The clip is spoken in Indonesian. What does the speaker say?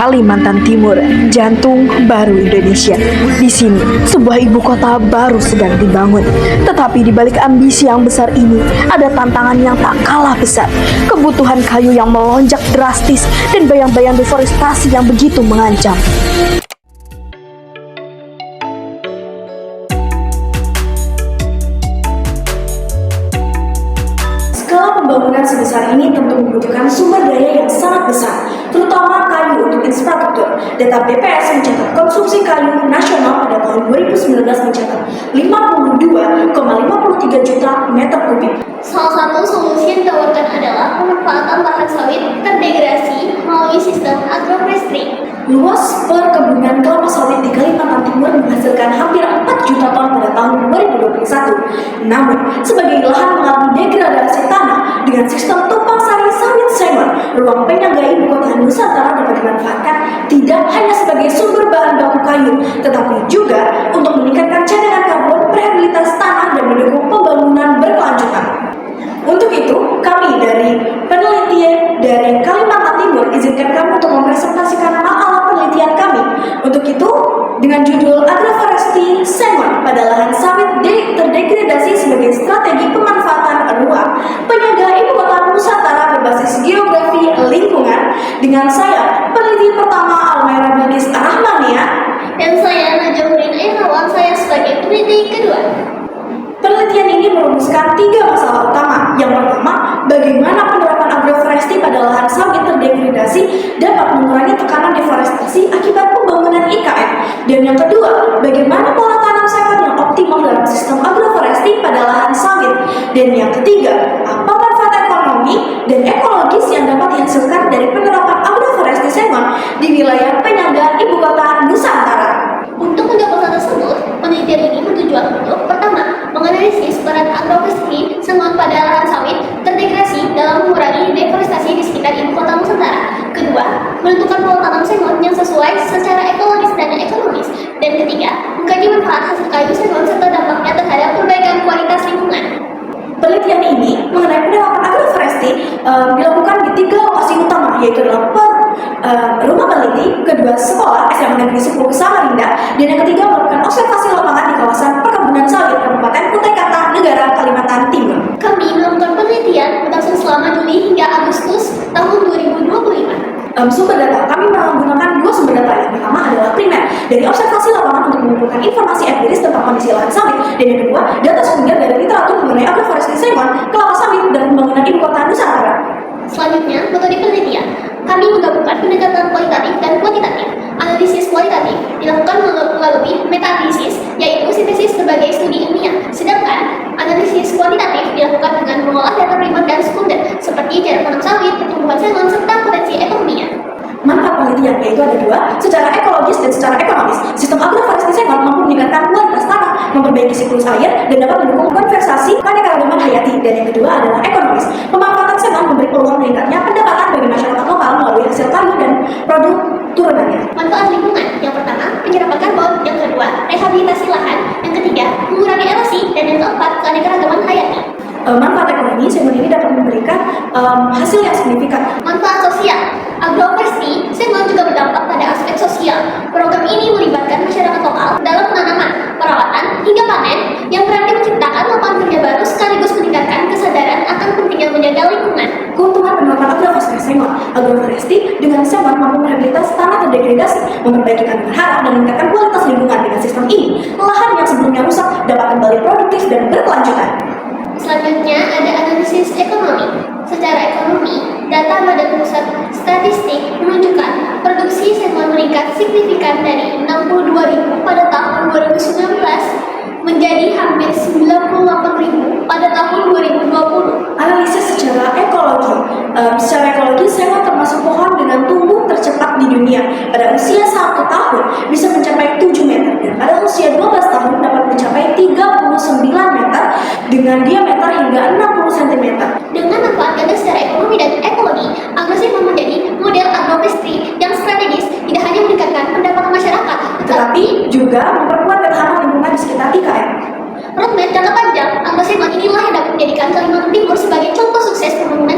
Kalimantan Timur, jantung baru Indonesia. Di sini, sebuah ibu kota baru sedang dibangun. Tetapi di balik ambisi yang besar ini, ada tantangan yang tak kalah besar. Kebutuhan kayu yang melonjak drastis dan bayang-bayang deforestasi yang begitu mengancam. Skala pembangunan sebesar ini tentu membutuhkan sumber daya yang sangat besar, terutama kayu untuk infrastruktur. Data BPS mencatat konsumsi kayu nasional pada tahun 2019 mencatat 52,53 juta meter kubik. Salah satu solusi yang ditawarkan adalah pemanfaatan lahan sawit terdegradasi melalui sistem agroforestry. Luas perkebunan kelapa sawit di Kalimantan Timur menghasilkan hampir 4 juta ton pada tahun 2021. Namun, sebagai lahan mengalami degradasi tanah dengan sistem tumpang sari sawit sengon, ruang penyangga ibu kota Nusantara dapat dimanfaatkan tidak hanya sebagai sumber bahan baku kayu, tetapi juga untuk meningkatkan cadangan karbon, rehabilitasi tanah, dan mendukung pembangunan berkelanjutan. Untuk itu, kami dari penelitian dari Kalimantan Timur izinkan kami untuk mempresentasikan makalah penelitian kami. Untuk itu, dengan judul Agroforestry Sengon pada lahan sawit terdegradasi sebagai strategi pemanfaatan ruang penyangga ibu kota Nusantara berbasis geografi lingkungan, dengan saya peneliti pertama Almaira Bilqis Rahmania Dan saya Najamuddin Airawan, saya sebagai peneliti kedua. Penelitian ini merumuskan 3 masalah utama. Yang pertama, bagaimana penerapan agroforestry pada lahan sawit terdegradasi dapat mengurangi tekanan deforestasi akibat pembangunan IKN. Dan yang kedua, bagaimana pola tanam sekot yang optimal dalam sistem agroforestry pada lahan sawit. Dan yang ketiga, apa manfaat ekonomi dan ekologis yang dapat dihasilkan dari penerapan agroforestry sengon di wilayah penyangga ibu kota Nusantara. Untuk mencapai hal tersebut, penelitian ini bertujuan untuk pertama, menganalisis peran agroforestry sengon pada lahan sawit terdegradasi dalam mengurangi deforestasi di sekitar ibu kota Nusantara. Kedua, menentukan pola tanam sengon yang sesuai secara ekologis dan ekonomis. Dan ketiga, mengkaji manfaat hasil kayu sengon serta dampaknya terhadap perbaikan kualitas lingkungan. Penelitian ini mengenai penerapan agroforestry dilakukan di 3 lokasi utama, yaitu adalah rumah peneliti, kedua sekolah SMA Negeri 10 Samarinda, dan yang ketiga melakukan observasi lapangan di kawasan perkebunan sawit Kabupaten Kutai Kartanegara, Negara Kalimantan Timur. Kami melakukan penelitian berlangsung selama Juli hingga Agustus tahun 2025. Sumber data, kami menggunakan 2 sumber data. Yang pertama adalah primer, dari observasi lapangan untuk mengumpulkan informasi empiris tentang kondisi lahan sawit, dan yang kedua, data sekunder dari literatur mengenai agroforestry sengon, kelapa sawit, dan pembangunan ibu kota Nusantara. Selanjutnya, metode penelitian. Kami menggabungkan pendekatan kualitatif dan kuantitatif. Analisis kualitatif dilakukan melalui meta-analisis, yaitu sintesis berbagai studi ilmiah. Sedangkan analisis kuantitatif dilakukan dengan mengolah data primer dan sekunder, seperti jarak tanam sawit, pertumbuhan sengon, serta potensi ekonominya. Manfaat penelitian yaitu ada 2, secara ekologis dan secara ekonomis. Sistem agroforestry sengon mampu meningkatkan kualitas tanah, memperbaiki siklus air, dan dapat mendukung konservasi keanekaragaman hayati. Dan yang kedua adalah ekonomis. Pemanfaatan sengon memberi peluang meningkatnya pendapatan bagi masyarakat lokal melalui hasil kayu dan produk turunannya. Manfaat lingkungan, yang pertama, penyerapan karbon, yang kedua, rehabilitasi lahan, yang ketiga, mengurangi erosi, dan yang keempat, keanekaragaman hayati. Manfaat ekonomi, sengon ini dapat memberikan hasil yang signifikan. Manfaat sosial, agroforestry sengon juga berdampak pada aspek sosial. Program ini melibatkan masyarakat lokal dalam penanaman, perawatan, hingga panen yang berarti menciptakan lapangan kerja baru sekaligus meningkatkan kesadaran akan pentingnya menjaga lingkungan. Keuntungan penerapan agroforestry sengon. Agroforestry dengan sengon mampu merehabilitasi tanah terdegradasi, memperbaiki kandungan hara, dan meningkatkan kualitas lingkungan. Dengan sistem ini, lahan yang sebelumnya rusak dapat kembali produktif dan berkelanjutan. Selanjutnya ada analisis ekonomi. Secara ekonomi, data Badan Pusat Statistik menunjukkan produksi sengon meningkat signifikan dari 62.000 pada tahun 2019 menjadi hampir 98.000 pada tahun 2020. Analisis secara ekologi. Secara ekologi, sengon termasuk pohon dengan tumbuh tercepat di dunia. Pada usia 1 tahun bisa mencapai 7 meter, dan pada usia 12 tahun dapat mencapai 39 meter dengan diameter hingga 60 cm. Dengan manfaat ganda secara ekonomi dan ekologi, agrosengon menjadi model agroforestry yang strategis, tidak hanya meningkatkan pendapatan masyarakat, Tetapi juga memperkuat ketahanan lingkungan di sekitar IKN. roadmap jangka panjang, agrosengon inilah yang dapat menjadikan Kalimantan Timur sebagai contoh sukses pembangunan